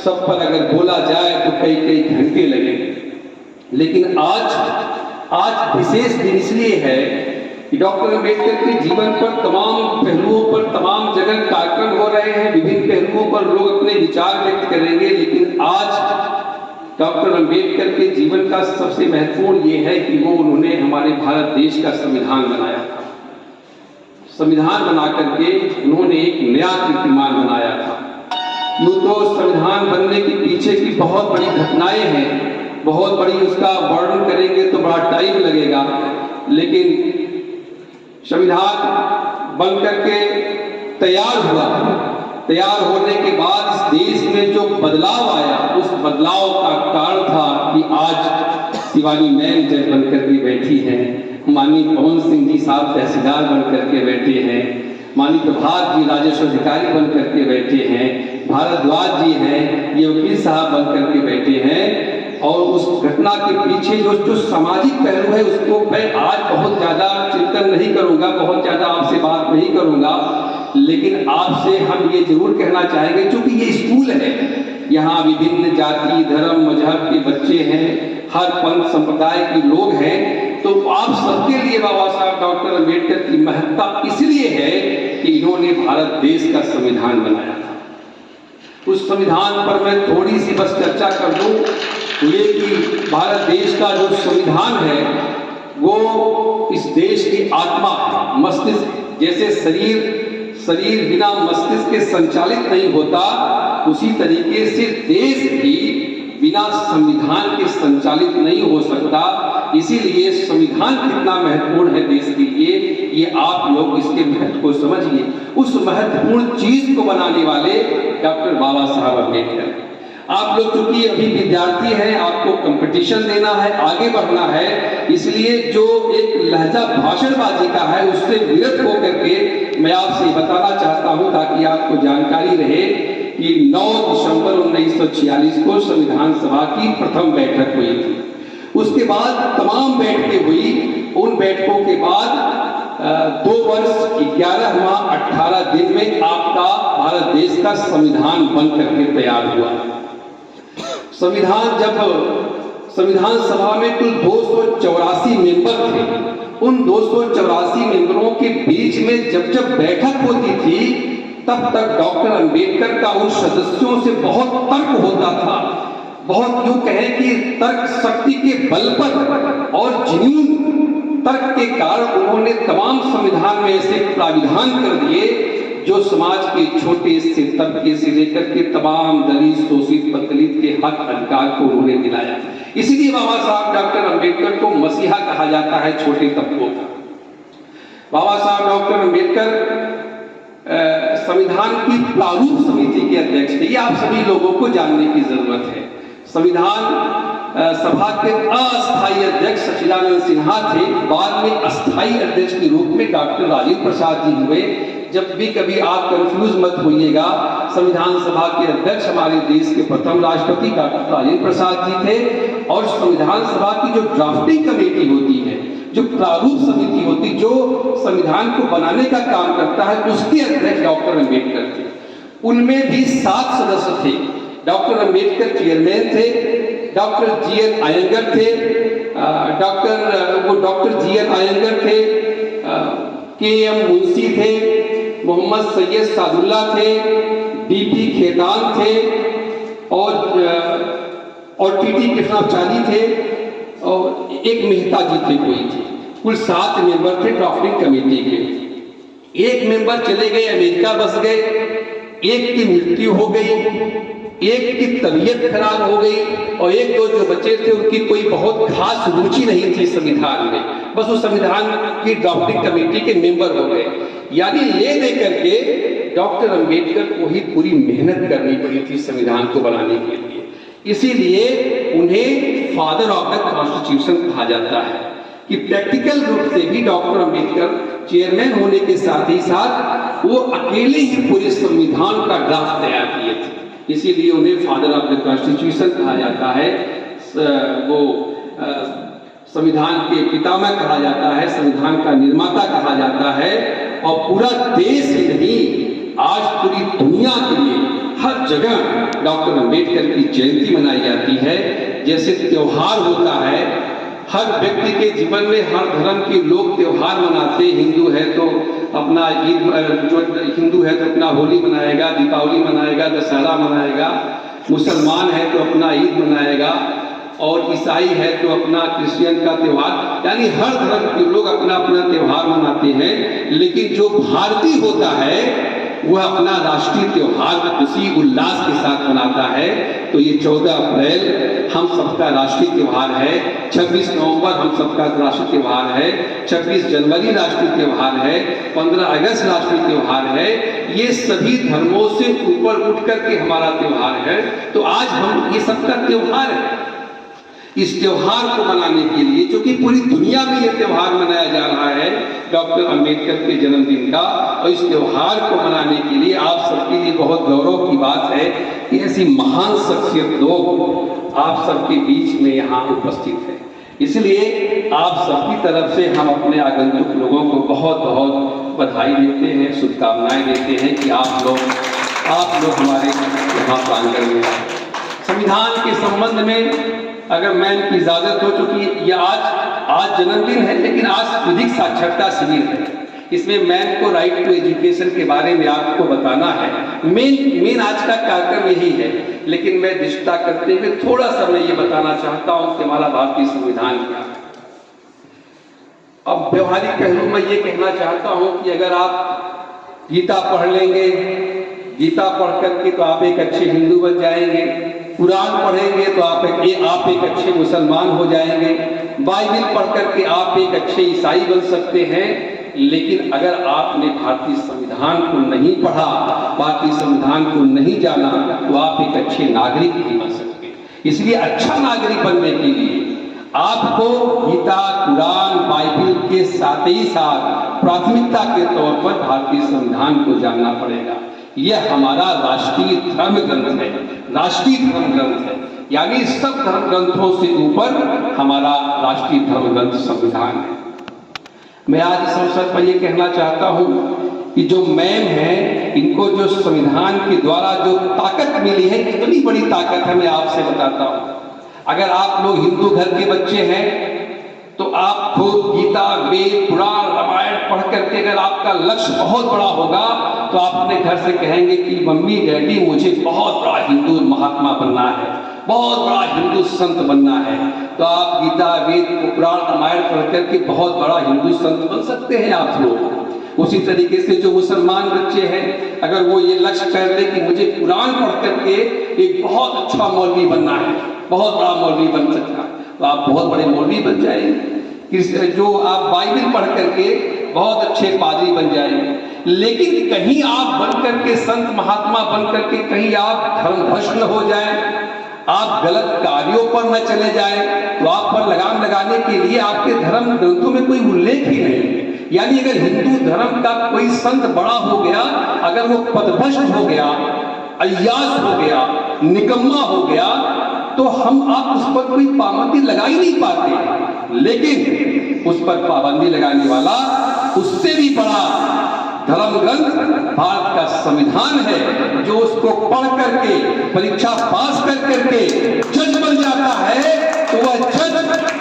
सब पर अगर बोला जाए तो कई कई घंटे लगेंगे। लेकिन आज विशेष दिन इसलिए है कि डॉक्टर अम्बेडकर के जीवन पर तमाम पहलुओं पर तमाम जगह कार्यक्रम हो रहे हैं, विभिन्न पहलुओं पर लोग अपने विचार व्यक्त करेंगे। लेकिन आज डॉक्टर अम्बेडकर के जीवन का सबसे महत्वपूर्ण ये है कि उन्होंने हमारे भारत देश का संविधान बनाया था। संविधान बना करके उन्होंने एक नया कीर्तिमान बनाया था। यूँ तो संविधान बनने के पीछे की बहुत बड़ी घटनाएं हैं, बहुत बड़ी, उसका वर्णन करेंगे तो बड़ा टाइम लगेगा। लेकिन संविधान बन करके तैयार हुआ, तैयार होने के बाद इस देश में जो बदलाव आया, उस बदलाव का कारण था कि आज शिवानी मैम जज बनकर के बैठी हैं, माननीय पवन सिंह जी साहब तहसीलदार बन करके बैठे हैं, माननीय प्रभात जी राजस्व अधिकारी बन करके बैठे हैं, भारद्वाज जी हैं, ये वकील साहब बन करके बैठे हैं। और उस घटना के पीछे जो सामाजिक पहलू है उसको मैं आज बहुत ज़्यादा चिंतन नहीं करूँगा, बहुत ज़्यादा आपसे बात नहीं करूँगा। लेकिन आपसे हम ये जरूर कहना चाहेंगे, क्योंकि ये स्कूल है, यहाँ विभिन्न जाति धर्म मजहब के बच्चे हैं, हर पंथ संप्रदाय के लोग हैं, तो आप सबके लिए बाबा साहब डॉक्टर अम्बेडकर की महत्ता इसलिए है कि इन्होंने भारत देश का संविधान बनाया था। उस संविधान पर मैं थोड़ी सी बस चर्चा कर दूं, ये कि भारत देश का जो संविधान है वो इस देश की आत्मा है, मस्तिष्क। जैसे शरीर बिना मस्तिष्क के संचालित नहीं होता, उसी तरीके से देश भी बिना संविधान के संचालित नहीं हो सकता। इसीलिए संविधान कितना महत्वपूर्ण है देश के लिए, ये आप लोग इसके महत्व को समझिए। उस महत्वपूर्ण चीज को बनाने वाले डॉक्टर बाबा साहब अम्बेडकर। आप लोग चूंकि अभी विद्यार्थी हैं, आपको कंपटीशन देना है, आगे बढ़ना है, इसलिए जो एक लहजा भाषणबाजी का है उससे विरत होकर के मैं आपसे बताना चाहता हूं, ताकि आपको जानकारी रहे कि 9 दिसंबर 1946 को संविधान सभा की प्रथम बैठक हुई थी। उसके बाद तमाम बैठकें हुई। उन बैठकों के बाद 2 वर्ष 11 माह 18 दिन में आपका भारत देश का संविधान बन करके तैयार हुआ। संविधान सभा में कुल 284 मेंबर थे। उन 284 मेंबरों के बीच में जब बैठक होती थी, तब तक डॉक्टर अम्बेडकर का उन सदस्यों से बहुत तर्क होता था। बहुत यूं कहें कि तर्क शक्ति के बल पर और जुनून तर्क के कारण उन्होंने तमाम संविधान में ऐसे प्राविधान कर दिए जो समाज के छोटे से तबके से लेकर के तमाम दलित शोषित पददलित के हक अधिकार को उन्होंने दिलाया। इसीलिए बाबा साहब डॉक्टर अम्बेडकर को मसीहा कहा जाता है छोटे तबकों का। बाबा साहब डॉक्टर अम्बेडकर संविधान की प्रारूप समिति के अध्यक्ष थे। ये आप सभी लोगों को जानने की जरूरत है। संविधान सभा के अस्थायी अध्यक्ष सच्चिदानंद सिन्हा थे, बाद में अस्थायी अध्यक्ष के रूप में डॉक्टर राजेंद्र प्रसाद जी हुए। जब भी कभी आप कंफ्यूज मत होइएगा, संविधान सभा के अध्यक्ष हमारे देश के प्रथम राष्ट्रपति डॉक्टर राजेंद्र प्रसाद जी थे, और संविधान सभा की जो ड्राफ्टिंग कमेटी होती है, जो प्रारूप समिति होती, जो संविधान को बनाने का काम करता है, उसके अध्यक्ष डॉक्टर अम्बेडकर थे। उनमें भी 7 सदस्य थे। डॉक्टर अम्बेडकर चेयरमैन थे, डॉक्टर जी.एन. आयंगर थे, डॉक्टर जी.एन. आयंगर थे, के.एम. मुंशी थे, मोहम्मद सैयद सादुल्ला थे, डी.पी. खेतान थे, और टी.टी. कृष्णाचारी थे, और एक मेहता जी थे कोई थे। कुल 7 मेंबर थे ड्राफ्टिंग कमेटी के। एक मेंबर चले गए, अमेरिका बस गए, एक की मृत्यु हो गई, एक की तबीयत खराब हो गई, और एक दो जो बच्चे थे उनकी कोई बहुत खास रुचि नहीं थी संविधान में, बस वो संविधान की ड्राफ्टिंग कमेटी के मेंबर हो गए। यानी ले दे करके डॉक्टर अम्बेडकर को ही पूरी मेहनत करनी पड़ी थी संविधान को बनाने के लिए। इसीलिए उन्हें फादर ऑफ द कॉन्स्टिट्यूशन कहा जाता है कि प्रैक्टिकल रूप से भी डॉक्टर अम्बेडकर चेयरमैन होने के साथ ही साथ वो अकेले ही पूरे संविधान का ड्राफ्ट तैयार किए थे। इसीलिए उन्हें फादर ऑफ द कॉन्स्टिट्यूशन कहा जाता है। वो संविधान के पितामह कहा जाता है, संविधान का निर्माता कहा जाता है। और पूरा देश ही नहीं, आज पूरी दुनिया के लिए हर जगह डॉक्टर अम्बेडकर की जयंती मनाई जाती है। जैसे त्योहार होता है, हर व्यक्ति के जीवन में हर धर्म के लोग त्योहार मनाते। हिंदू है तो अपना ईद, जो हिंदू है तो अपना होली मनाएगा, दीपावली मनाएगा, दशहरा मनाएगा। मुसलमान है तो अपना ईद मनाएगा, और ईसाई है तो अपना क्रिश्चियन का त्योहार, यानी हर धर्म के लोग अपना अपना त्योहार मनाते हैं। लेकिन जो भारतीय होता है वह अपना राष्ट्रीय त्योहार खुशी उल्लास के साथ मनाता है। तो ये 14 अप्रैल हम सबका राष्ट्रीय त्योहार है, 26 नवंबर हम सबका राष्ट्रीय त्योहार है, 26 जनवरी राष्ट्रीय त्योहार है, 15 अगस्त राष्ट्रीय त्योहार है। ये सभी धर्मों से ऊपर उठ करके हमारा त्योहार है। तो आज हम ये सबका त्योहार है। इस त्योहार को मनाने के लिए, क्योंकि पूरी दुनिया में यह त्योहार मनाया जा रहा है डॉक्टर अंबेडकर के जन्मदिन का, और इस त्योहार को मनाने के लिए आप सबके लिए बहुत गौरव की बात है कि ऐसी महान शख्सियत लोग आप सबके बीच में यहाँ उपस्थित है। इसलिए आप सबकी तरफ से हम अपने आगंतुक लोगों को बहुत बहुत बधाई देते हैं, शुभकामनाएं देते हैं कि आप लोग हमारे यहाँ प्रांगण में आए। संविधान के संबंध में अगर मैं इनकी इजाजत हो, चूंकि ये आज जन्मदिन है, लेकिन आज विधिक साक्षरता शिविर है। इसमें मैन को राइट टू एजुकेशन के बारे में आपको बताना है। मेन आज का कार्यक्रम यही है, लेकिन मैं निष्ठा करते हुए थोड़ा सा मैं ये बताना चाहता हूं कि हमारा भारतीय संविधान क्या है। अब व्यवहारिक पहलू में ये कहना चाहता हूं कि अगर आप गीता पढ़ लेंगे, गीता पढ़ करके तो आप एक अच्छे हिंदू बन जाएंगे, कुरान पढ़ेंगे तो आप एक अच्छे मुसलमान हो जाएंगे, बाइबल पढ़ करके आप एक अच्छे ईसाई बन सकते हैं। लेकिन अगर आपने भारतीय संविधान को नहीं पढ़ा, भारतीय संविधान को नहीं जाना, तो आप एक अच्छे नागरिक नहीं बन सकते। इसलिए अच्छा नागरिक बनने के लिए आपको गीता, कुरान, बाइबल के साथ ही साथ प्राथमिकता के तौर पर भारतीय संविधान को जानना पड़ेगा। यह हमारा राष्ट्रीय धर्म ग्रंथ है, राष्ट्रीय धर्म ग्रंथ है, यानी सब धर्म ग्रंथों से ऊपर हमारा राष्ट्रीय धर्म ग्रंथ संविधान है। मैं आज इस अवसर पर यह कहना चाहता हूं कि जो मैम है, इनको जो संविधान के द्वारा जो ताकत मिली है, कितनी बड़ी ताकत है, मैं आपसे बताता हूं। अगर आप लोग हिंदू घर के बच्चे हैं तो आप खुद गीता, वेद, पुराण, रामायण पढ़ करके अगर आपका लक्ष्य बहुत बड़ा होगा तो आप अपने घर से कहेंगे कि मम्मी डैडी मुझे बहुत बड़ा हिंदू महात्मा बनना है, बहुत बड़ा हिंदू संत बनना है। तो आप गीता, वेद, पुराण, रामायण पढ़ करके बहुत बड़ा हिंदू संत बन सकते हैं आप लोग। उसी तरीके से जो मुसलमान बच्चे हैं, अगर वो ये लक्ष्य कर ले कि मुझे कुरान पढ़ करके एक बहुत अच्छा मौलवी बनना है, बहुत बड़ा मौलवी बन सकता है, तो आप बहुत बड़े मौलवी बन जाएंगे। जो आप बाइबल पढ़ करके बहुत अच्छे पादरी बन जाएंगे। लेकिन कहीं आप बन करके संत महात्मा बन करके कहीं आप धर्मभ्रष्ट न हो जाए, आप गलत कार्यों पर न चले जाए, तो आप पर लगाम लगाने के लिए आपके धर्म ग्रंथों में कोई उल्लेख ही नहीं है। यानी अगर हिंदू धर्म का कोई संत बड़ा हो गया, अगर वो पदभ्रष्ट हो गया, अय्यास हो गया, निकम्मा हो गया, तो आप उस पर कोई पाबंदी लगा ही नहीं पाते। लेकिन उस पर पाबंदी लगाने वाला उससे भी बड़ा धर्म ग्रंथ भारत का संविधान है, जो उसको पढ़ करके परीक्षा पास कर करके जज बन जाता है, तो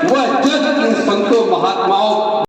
वह जज इन संतों महात्माओं